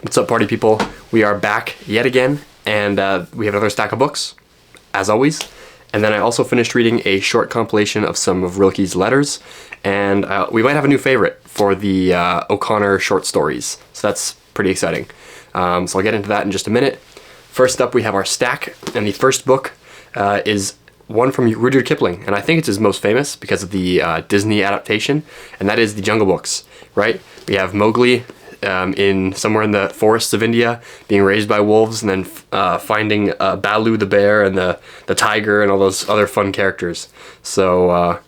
What's up, party people? We are back yet again, and we have another stack of books, as always. And then I also finished reading a short compilation of some of Rilke's letters, and we might have a new favorite for the O'Connor short stories, so that's pretty exciting. So I'll get into that in just a minute. First up, we have our stack, and the first book is one from Rudyard Kipling, and I think it's his most famous because of the Disney adaptation, and that is the Jungle Books, right? We have Mowgli somewhere in the forests of India, being raised by wolves, and then finding Baloo the bear and the tiger and all those other fun characters. So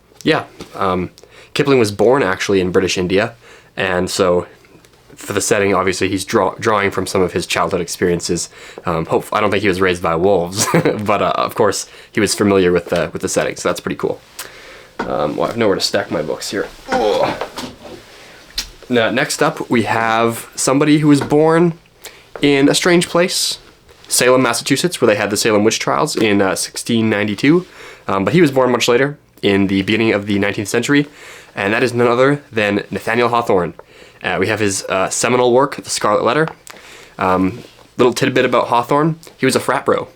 Kipling was born actually in British India, and so for the setting, obviously he's drawing from some of his childhood experiences. I don't think he was raised by wolves, but of course he was familiar with the setting, so that's pretty cool. Well, I have nowhere to stack my books here. Now, next up, we have somebody who was born in a strange place, Salem, Massachusetts, where they had the Salem witch trials in 1692. But he was born much later, in the beginning of the 19th century, and that is none other than Nathaniel Hawthorne. We have his seminal work, The Scarlet Letter. Little tidbit about Hawthorne: he was a frat bro.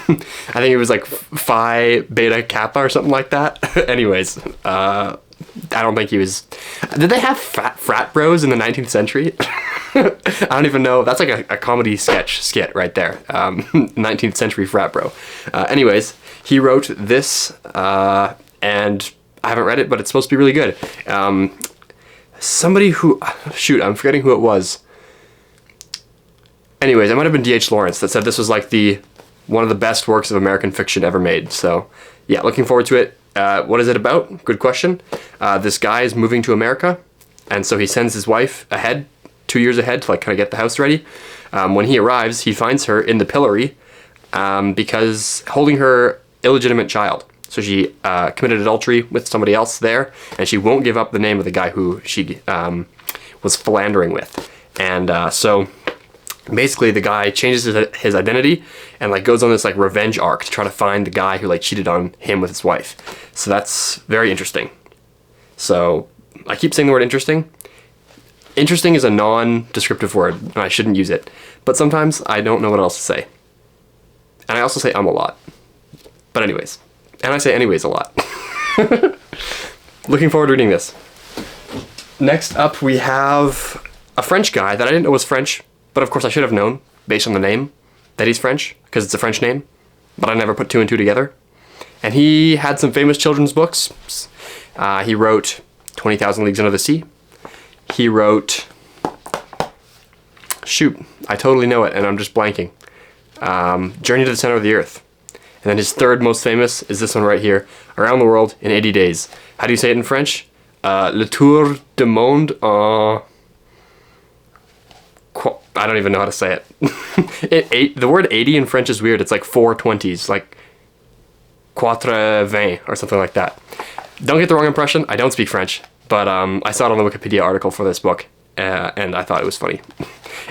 I think he was like Phi Beta Kappa or something like that. Anyways, I don't think he was... Did they have frat bros in the 19th century? I don't even know. That's like a comedy skit right there. 19th century frat bro. Anyways, he wrote this, and I haven't read it, but it's supposed to be really good. Somebody who... Shoot, I'm forgetting who it was. Anyways, it might have been D.H. Lawrence that said this was like one of the best works of American fiction ever made. So, yeah, looking forward to it. What is it about? Good question. This guy is moving to America, and so he sends his wife ahead, 2 years ahead, to like kind of get the house ready. When he arrives, he finds her in the pillory because holding her illegitimate child. So she committed adultery with somebody else there, and she won't give up the name of the guy who she was philandering with. And so basically the guy changes his identity and like goes on this like revenge arc to try to find the guy who like cheated on him with his wife. So that's very interesting. So I keep saying the word interesting. Interesting is a non-descriptive word, and I shouldn't use it. But sometimes I don't know what else to say. And I also say a lot. But anyways. And I say anyways a lot. Looking forward to reading this. Next up we have a French guy that I didn't know was French, but of course I should have known, based on the name, that he's French, because it's a French name. But I never put two and two together. And he had some famous children's books. He wrote 20,000 Leagues Under the Sea. He wrote... Shoot, I totally know it, and I'm just blanking. Journey to the Center of the Earth. And then his third most famous is this one right here, Around the World in 80 Days. How do you say it in French? Le Tour du Monde en... I don't even know how to say it. The word 80 in French is weird. It's like 420s, like quatre-vingts or something like that. Don't get the wrong impression. I don't speak French, but I saw it on the Wikipedia article for this book, and I thought it was funny.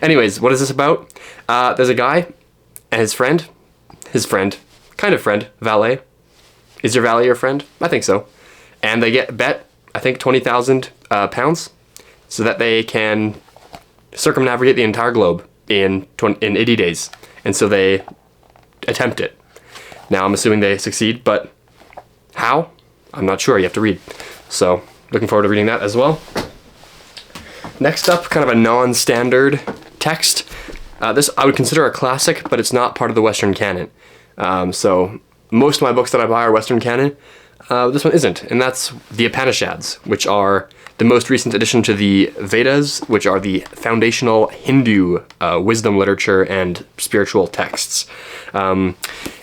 Anyways, what is this about? There's a guy and his friend, kind of friend, valet. Is your valet your friend? I think so. And they get bet, I think, 20,000 pounds so that they can circumnavigate the entire globe in 80 days. And so they attempt it. Now, I'm assuming they succeed, but how? I'm not sure. You have to read. So, looking forward to reading that as well. Next up, kind of a non-standard text. This I would consider a classic, but it's not part of the Western canon. So, most of my books that I buy are Western canon. This one isn't, and that's the Upanishads, which are the most recent addition to the Vedas, which are the foundational Hindu wisdom literature and spiritual texts.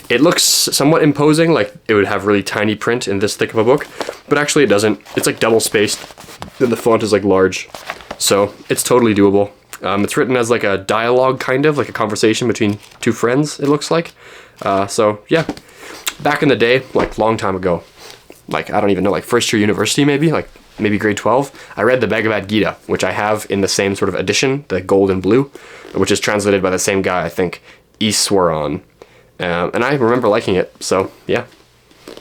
It looks somewhat imposing, like it would have really tiny print in this thick of a book, but actually it doesn't. It's like double spaced, and the font is like large, so it's totally doable. It's written as like a dialogue, kind of, like a conversation between two friends, it looks like. So, yeah. Back in the day, like long time ago, like, I don't even know, like first year university maybe, like maybe grade 12, I read the Bhagavad Gita, which I have in the same sort of edition, the gold and blue, which is translated by the same guy, I think, Iswaran. And I remember liking it, so yeah.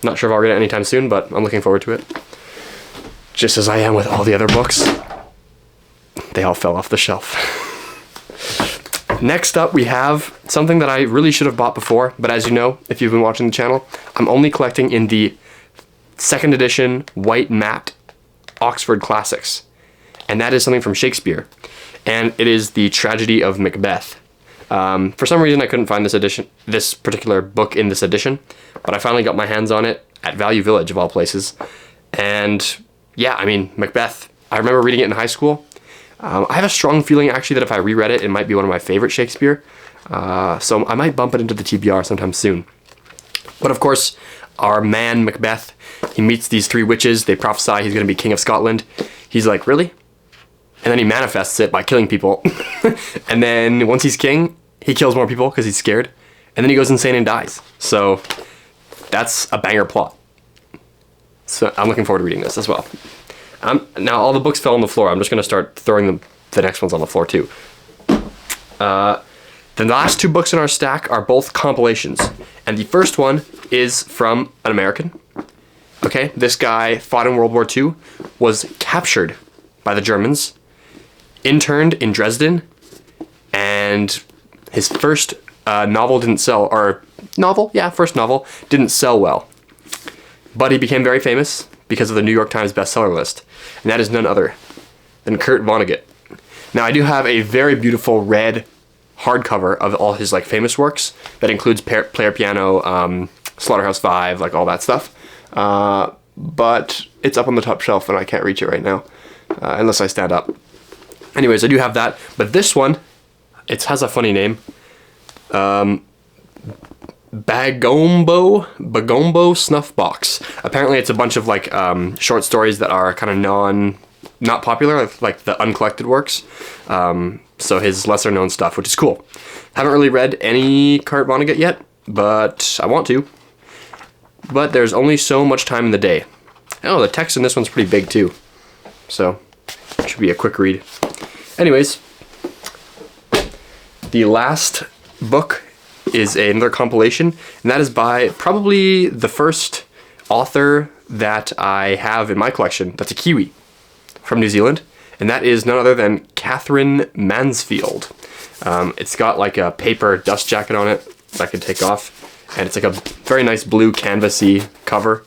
Not sure if I'll read it anytime soon, but I'm looking forward to it. Just as I am with all the other books. They all fell off the shelf. Next up, we have something that I really should have bought before, but as you know, if you've been watching the channel, I'm only collecting in the second edition white matte Oxford Classics. And that is something from Shakespeare. And it is the Tragedy of Macbeth. For some reason, I couldn't find this particular book in this edition, but I finally got my hands on it at Value Village, of all places. And yeah, I mean, Macbeth, I remember reading it in high school. I have a strong feeling, actually, that if I reread it, it might be one of my favorite Shakespeare. So I might bump it into the TBR sometime soon. But of course, our man Macbeth, he meets these three witches. They prophesy he's going to be king of Scotland. He's like, really? And then he manifests it by killing people. And then once he's king, he kills more people because he's scared. And then he goes insane and dies. So that's a banger plot. So I'm looking forward to reading this as well. Now all the books fell on the floor. I'm just going to start throwing the next ones on the floor too. The last two books in our stack are both compilations. And the first one is from an American. Okay, this guy fought in World War II, was captured by the Germans, interned in Dresden, and his first novel didn't sell, first novel didn't sell well. But he became very famous because of the New York Times bestseller list, and that is none other than Kurt Vonnegut. Now, I do have a very beautiful red hardcover of all his like famous works that includes Player Piano, Slaughterhouse-Five, like all that stuff. But it's up on the top shelf and I can't reach it right now, unless I stand up. Anyways, I do have that, but this one, it has a funny name. Bagombo Snuff Box. Apparently it's a bunch of like short stories that are kind of not popular, like the uncollected works. So his lesser known stuff, which is cool. Haven't really read any Kurt Vonnegut yet, but I want to. But there's only so much time in the day. Oh, the text in this one's pretty big too. So it should be a quick read. Anyways, the last book is another compilation, and that is by probably the first author that I have in my collection that's a Kiwi from New Zealand, and that is none other than Catherine Mansfield. It's got like a paper dust jacket on it that I can take off, and it's like a very nice blue canvasy cover.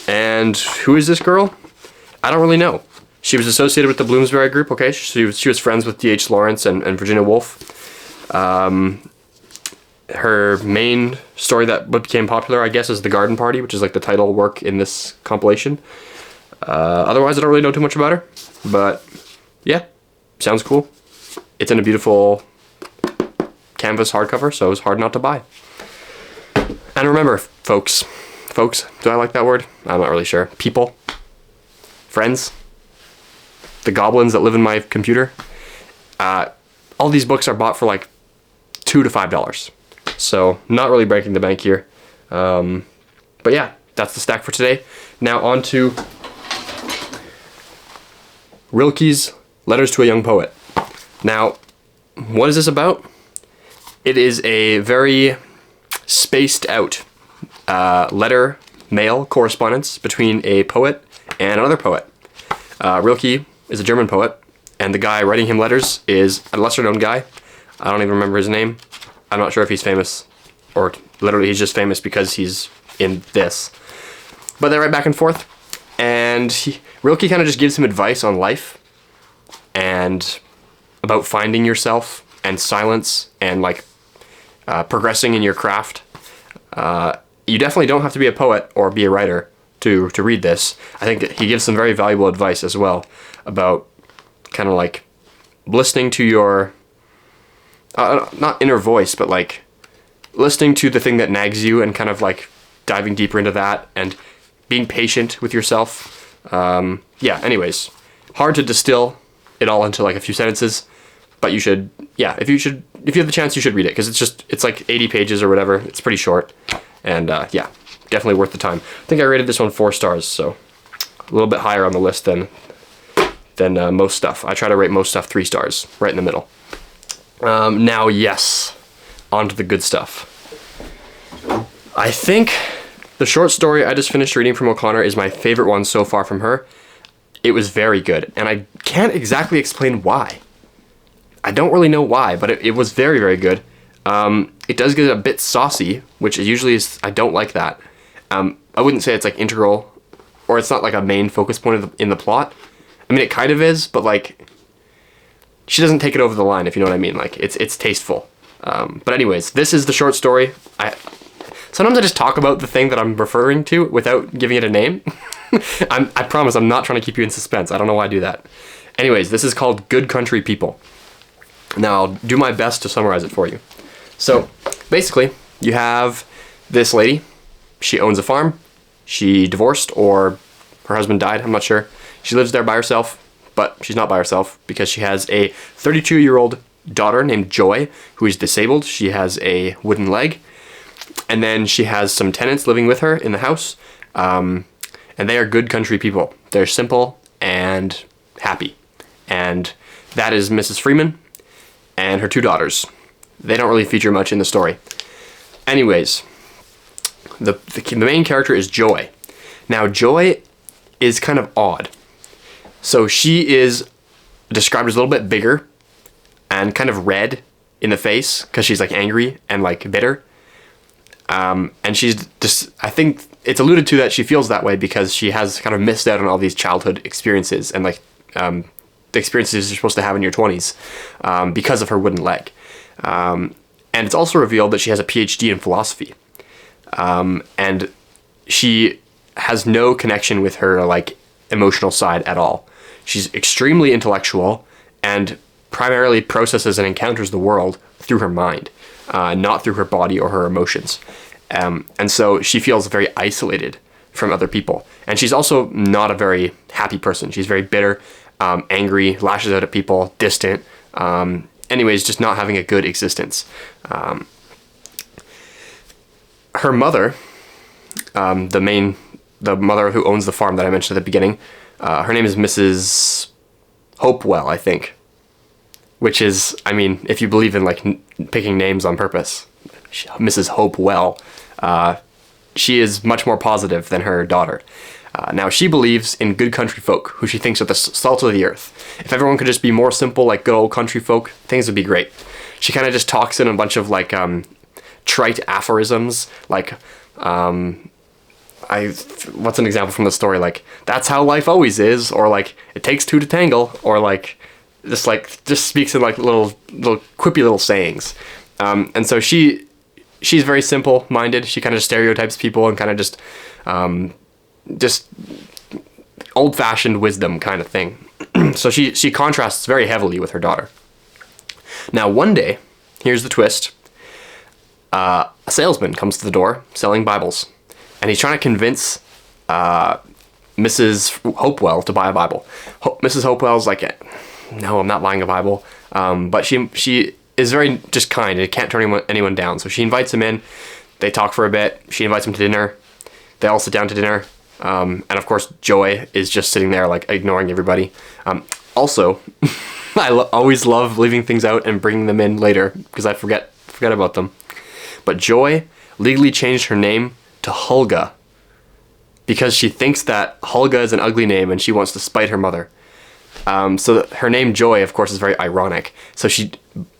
And who is this girl? I don't really know. She was associated with the Bloomsbury Group, okay? She was friends with D.H. Lawrence and Virginia Woolf. Her main story that became popular, I guess, is The Garden Party, which is like the title work in this compilation. Otherwise, I don't really know too much about her. But yeah, sounds cool. It's in a beautiful canvas hardcover, so it's hard not to buy. And remember, folks, do I like that word? I'm not really sure. People, friends, the goblins that live in my computer. All these books are bought for like $2 to $5. So not really breaking the bank here. But yeah, that's the stack for today. Now on to Rilke's Letters to a Young Poet. Now, what is this about? It is a very spaced out letter mail correspondence between a poet and another poet. Rilke is a German poet, and the guy writing him letters is a lesser known guy. I don't even remember his name. I'm not sure if he's famous, or literally he's just famous because he's in this. But they write back and forth, and Rilke kind of just gives him advice on life, and about finding yourself, and silence, and like progressing in your craft. You definitely don't have to be a poet or be a writer to read this. I think he gives some very valuable advice as well about kind of like listening to your, not inner voice, but like listening to the thing that nags you and kind of like diving deeper into that and being patient with yourself. Yeah, anyways, hard to distill it all into like a few sentences, but you should, yeah, if you have the chance, you should read it, because it's like 80 pages or whatever. It's pretty short, and yeah, definitely worth the time. I think I rated this one 4 stars, so a little bit higher on the list than most stuff. I try to rate most stuff 3 stars, right in the middle. Now, yes, on to the good stuff. I think the short story I just finished reading from O'Connor is my favorite one so far from her. It was very good, and I can't exactly explain why. I don't really know why, but it was very, very good. It does get a bit saucy, which usually is, I don't like that. I wouldn't say it's like integral, or it's not like a main focus point in the plot. I mean, it kind of is, but like, she doesn't take it over the line, if you know what I mean. Like, it's tasteful. But anyways, this is the short story. Sometimes I just talk about the thing that I'm referring to without giving it a name. I promise I'm not trying to keep you in suspense. I don't know why I do that. Anyways, this is called Good Country People. Now, I'll do my best to summarize it for you. So, basically, you have this lady. She owns a farm. She divorced, or her husband died, I'm not sure. She lives there by herself, but she's not by herself because she has a 32-year-old daughter named Joy, who is disabled. She has a wooden leg. And then she has some tenants living with her in the house. And they are good country people. They're simple and happy. And that is Mrs. Freeman and her two daughters. They don't really feature much in the story. Anyways, the main character is Joy. Now, Joy is kind of odd. So she is described as a little bit bigger and kind of red in the face because she's like angry and like bitter. And she's just, I think it's alluded to that she feels that way because she has kind of missed out on all these childhood experiences and like the experiences you're supposed to have in your 20s because of her wooden leg. And it's also revealed that she has a PhD in philosophy. And she has no connection with her like emotional side at all. She's extremely intellectual and primarily processes and encounters the world through her mind, not through her body or her emotions. And so she feels very isolated from other people. And she's also not a very happy person. She's very bitter, angry, lashes out at people, distant. Anyways, just not having a good existence. Her mother, the mother who owns the farm that I mentioned at the beginning, her name is Mrs. Hopewell, I think. Which is, I mean, if you believe in like picking names on purpose, Mrs. Hopewell, she is much more positive than her daughter. Now, she believes in good country folk, who she thinks are the salt of the earth. If everyone could just be more simple, like good old country folk, things would be great. She kind of just talks in a bunch of like trite aphorisms, like what's an example from the story? Like, that's how life always is, or like it takes two to tangle, or like just speaks in like little quippy little sayings. And so she's very simple-minded. She kind of stereotypes people and kind of just old-fashioned wisdom kind of thing. So she contrasts very heavily with her daughter. Now, one day, here's the twist. A salesman comes to the door selling Bibles, and he's trying to convince Mrs. Hopewell to buy a Bible. Mrs. Hopewell's like, no, I'm not buying a Bible. But she is very just kind and can't turn anyone down. So she invites him in. They talk for a bit. She invites him to dinner. They all sit down to dinner. And of course, Joy is just sitting there like ignoring everybody. Also, I always love leaving things out and bringing them in later because I forget about them. But Joy legally changed her name to Hulga because she thinks that Hulga is an ugly name and she wants to spite her mother. So her name Joy, of course, is very ironic. So she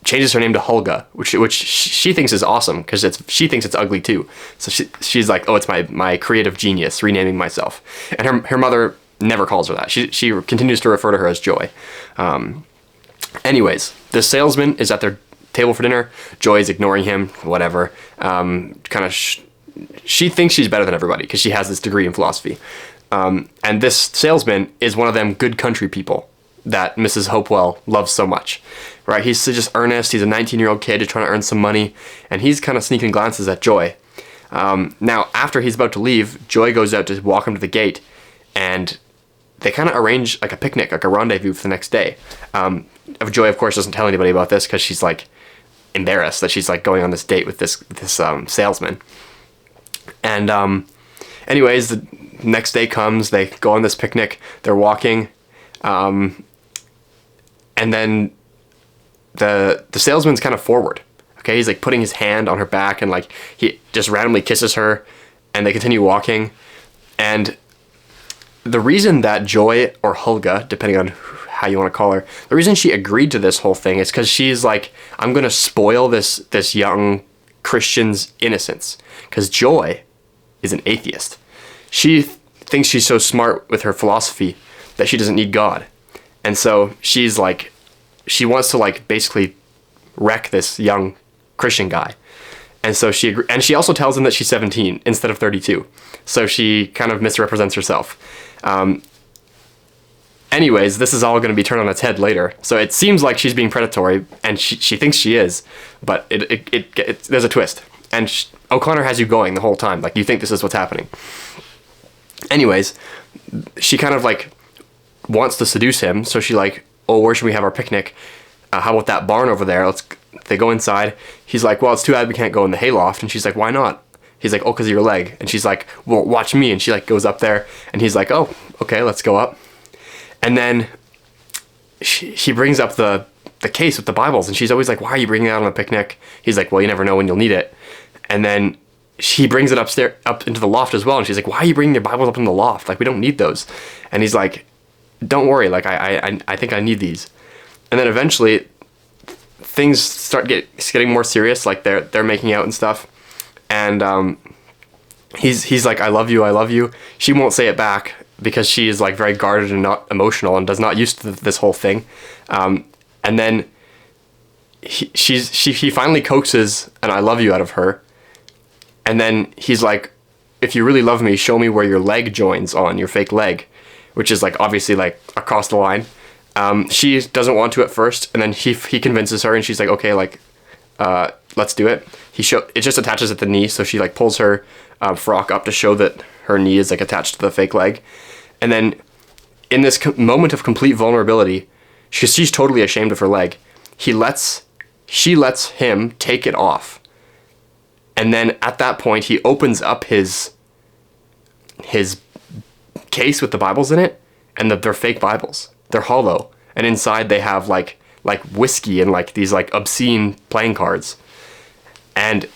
changes her name to Hulga, which she thinks is awesome because she thinks it's ugly too. So she's like, oh, it's my creative genius, renaming myself. And her mother never calls her that. She continues to refer to her as Joy. Anyways, the salesman is at their table for dinner. Joy is ignoring him, whatever. She thinks she's better than everybody because she has this degree in philosophy. And this salesman is one of them good country people that Mrs. Hopewell loves so much, right? He's just earnest. He's a 19-year-old kid just trying to earn some money, and he's kind of sneaking glances at Joy. Now, after he's about to leave, Joy goes out to walk him to the gate, and they kind of arrange like a picnic, like a rendezvous for the next day. Joy, of course, doesn't tell anybody about this because she's like embarrassed that she's like going on this date with this salesman. And anyways, the next day comes, they go on this picnic, they're walking, and then the salesman's kind of forward. Okay, he's like putting his hand on her back and like he just randomly kisses her, and they continue walking. And the reason that Joy or Hulga, depending on how you want to call her. The reason she agreed to this whole thing is because she's like, I'm going to spoil this young Christian's innocence. Because Joy is an atheist. She thinks she's so smart with her philosophy that she doesn't need God. And so she's like, she wants to like basically wreck this young Christian guy. And so she also tells him that she's 17 instead of 32. So she kind of misrepresents herself. Anyways, this is all going to be turned on its head later. So it seems like she's being predatory, and she thinks she is, but there's a twist. And O'Connor has you going the whole time, like you think this is what's happening. Anyways, she kind of like wants to seduce him, so she like, oh, where should we have our picnic? How about that barn over there? They go inside. He's like, well, it's too bad we can't go in the hayloft. And she's like, why not? He's like, oh, because of your leg. And she's like, well, watch me. And she like goes up there, and he's like, oh, okay, let's go up. And then she brings up the case with the Bibles, and she's always like, why are you bringing it out on a picnic? He's like, well, you never know when you'll need it. And then she brings it upstairs, up into the loft as well. And she's like, why are you bringing your Bibles up in the loft? Like, we don't need those. And he's like, don't worry. Like, I think I need these. And then eventually things start getting more serious. Like they're making out and stuff. And he's like, I love you, I love you. She won't say it back because she is like very guarded and not emotional and does not used to this whole thing. And then he finally coaxes an I love you out of her. And then he's like, if you really love me, show me where your leg joins on, your fake leg, which is like obviously like across the line. She doesn't want to at first, and then he convinces her, and she's like, okay, like, let's do it. It just attaches at the knee, so she like pulls her frock up to show that her knee is like attached to the fake leg. And then in this moment of complete vulnerability, she's totally ashamed of her leg. She lets him take it off. And then at that point, he opens up his case with the Bibles in it, and they're fake Bibles. They're hollow, and inside they have like whiskey and like these like obscene playing cards. And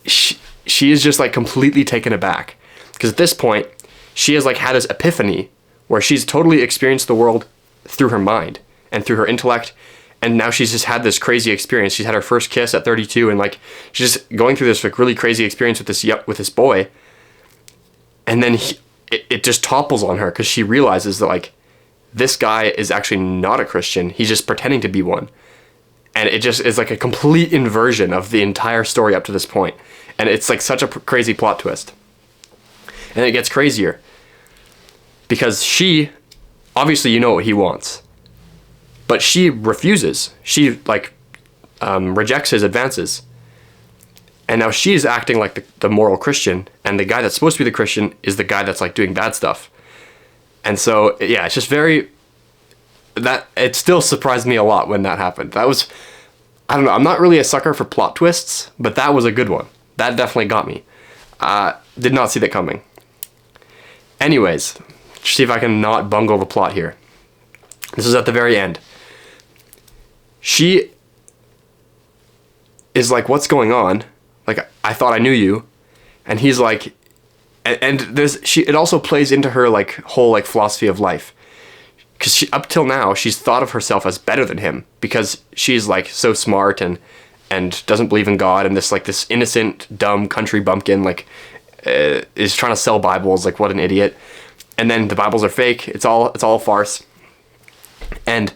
she is just like completely taken aback, because at this point she has like had this epiphany where she's totally experienced the world through her mind and through her intellect. And now she's just had this crazy experience. She's had her first kiss at 32, and like she's just going through this like really crazy experience with this boy. And then it just topples on her because she realizes that like this guy is actually not a Christian. He's just pretending to be one. And it just is like a complete inversion of the entire story up to this point. And it's like such a crazy plot twist. And it gets crazier because she, obviously you know what he wants, but she refuses. She like rejects his advances. And now she's acting like the moral Christian, and the guy that's supposed to be the Christian is the guy that's like doing bad stuff. And so, yeah, it's just it still surprised me a lot when that happened. That was, I don't know, I'm not really a sucker for plot twists, but that was a good one. That definitely got me. Did not see that coming. Anyways, see if I can not bungle the plot here. This is at the very end. She is like, what's going on? Like, I thought I knew you. And he's like, and it also plays into her like whole like philosophy of life, because up till now she's thought of herself as better than him because she's like so smart and doesn't believe in God, and this innocent dumb country bumpkin like is trying to sell Bibles. Like, what an idiot. And then the Bibles are fake. It's all a farce. And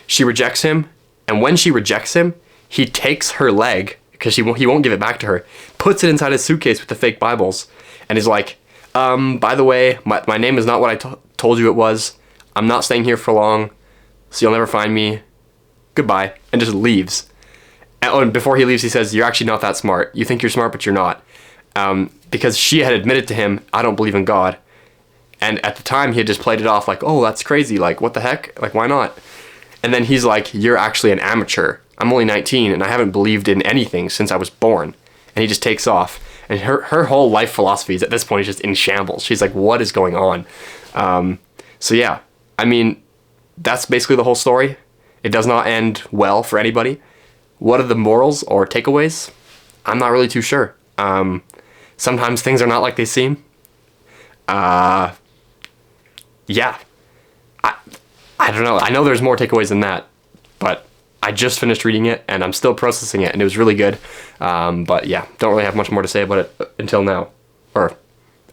she rejects him, and when she rejects him, he takes her leg because he won't give it back to her, puts it inside his suitcase with the fake Bibles. And he's like, by the way, my name is not what I told you it was. I'm not staying here for long, so you'll never find me. Goodbye. And just leaves. And before he leaves, he says, you're actually not that smart. You think you're smart, but you're not. Because she had admitted to him, I don't believe in God. And at the time, he had just played it off like, oh, that's crazy. Like, what the heck? Like, why not? And then he's like, you're actually an amateur. I'm only 19, and I haven't believed in anything since I was born. And he just takes off. And her whole life philosophy is at this point is just in shambles. She's like, what is going on? So yeah, I mean, that's basically the whole story. It does not end well for anybody. What are the morals or takeaways? I'm not really too sure. Sometimes things are not like they seem. Yeah. I I don't know. I know there's more takeaways than that, but I just finished reading it and I'm still processing it, and it was really good. But yeah, don't really have much more to say about it until now, or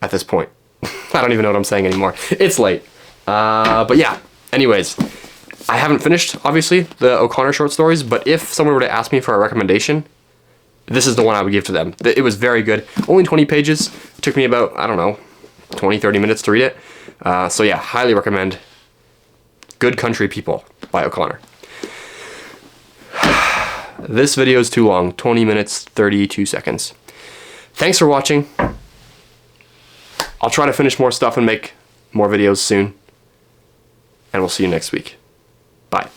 at this point. I don't even know what I'm saying anymore. It's late. But yeah, anyways, I haven't finished, obviously, the O'Connor short stories, but if someone were to ask me for a recommendation, this is the one I would give to them. It was very good. Only 20 pages. It took me about, I don't know, 20, 30 minutes to read it. So yeah, highly recommend Good Country People by O'Connor. This video is too long, 20 minutes, 32 seconds. Thanks for watching. I'll try to finish more stuff and make more videos soon. And we'll see you next week. Bye.